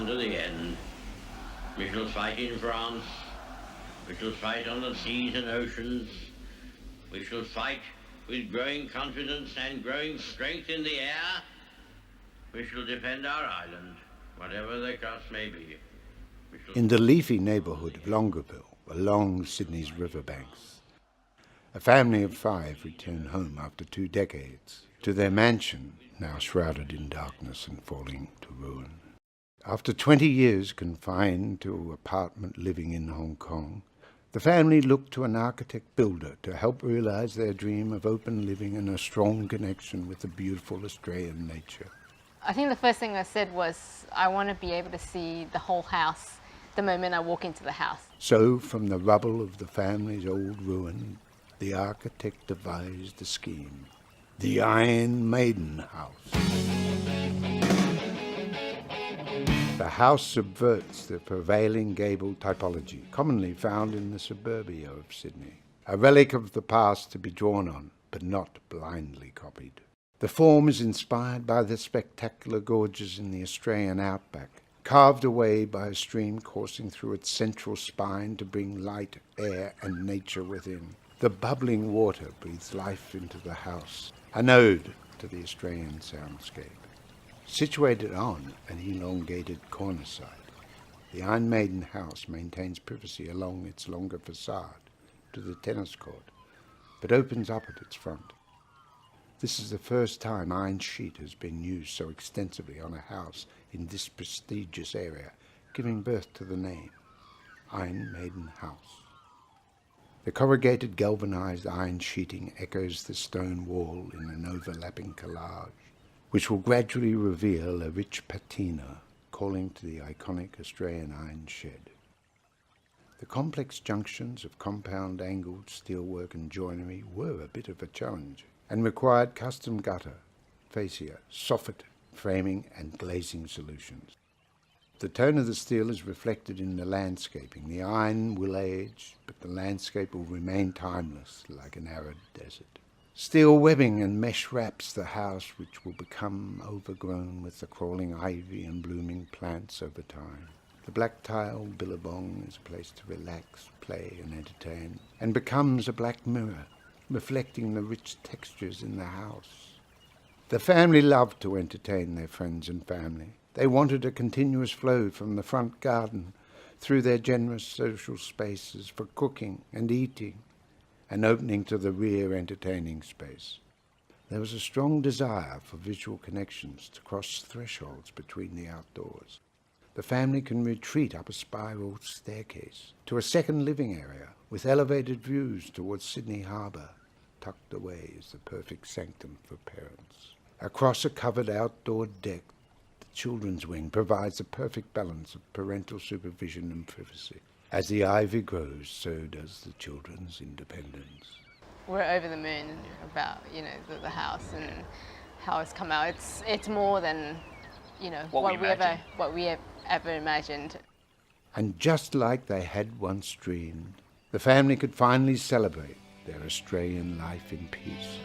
to the end. We shall fight in France. We shall fight on the seas and oceans. We shall fight with growing confidence and growing strength in the air. We shall defend our island, whatever the cost may be. In the leafy neighbourhood of Longueville, along Sydney's riverbanks, a family of 5 return home after 2 decades to their mansion, now shrouded in darkness and falling to ruin. After 20 years confined to apartment living in Hong Kong, the family looked to an architect-builder to help realise their dream of open living and a strong connection with the beautiful Australian nature. I think the first thing I said was, I want to be able to see the whole house the moment I walk into the house. So, from the rubble of the family's old ruin, the architect devised a scheme. The Iron Maiden House. The house subverts the prevailing gable typology commonly found in the suburbia of Sydney, a relic of the past to be drawn on, but not blindly copied. The form is inspired by the spectacular gorges in the Australian outback, carved away by a stream coursing through its central spine to bring light, air and nature within. The bubbling water breathes life into the house, an ode to the Australian soundscape. Situated on an elongated corner side, the Iron Maiden House maintains privacy along its longer facade to the tennis court, but opens up at its front. This is the first time iron sheet has been used so extensively on a house in this prestigious area, giving birth to the name, Iron Maiden House. The corrugated galvanized iron sheeting echoes the stone wall in an overlapping collage, which will gradually reveal a rich patina calling to the iconic Australian iron shed. The complex junctions of compound angled steelwork and joinery were a bit of a challenge and required custom gutter, fascia, soffit, framing and glazing solutions. The tone of the steel is reflected in the landscaping. The iron will age, but the landscape will remain timeless like an arid desert. Steel webbing and mesh wraps the house, which will become overgrown with the crawling ivy and blooming plants over time. The black tile billabong is a place to relax, play and entertain, and becomes a black mirror, reflecting the rich textures in the house. The family loved to entertain their friends and family. They wanted a continuous flow from the front garden through their generous social spaces for cooking and eating, an opening to the rear entertaining space. There was a strong desire for visual connections to cross thresholds between the outdoors. The family can retreat up a spiral staircase to a second living area with elevated views towards Sydney Harbour. Tucked away is the perfect sanctum for parents. Across a covered outdoor deck, the children's wing provides a perfect balance of parental supervision and privacy. As the ivy grows, so does the children's independence. We're over the moon about, the house and how it's come out. It's more than, what we ever imagined. And just like they had once dreamed, the family could finally celebrate their Australian life in peace.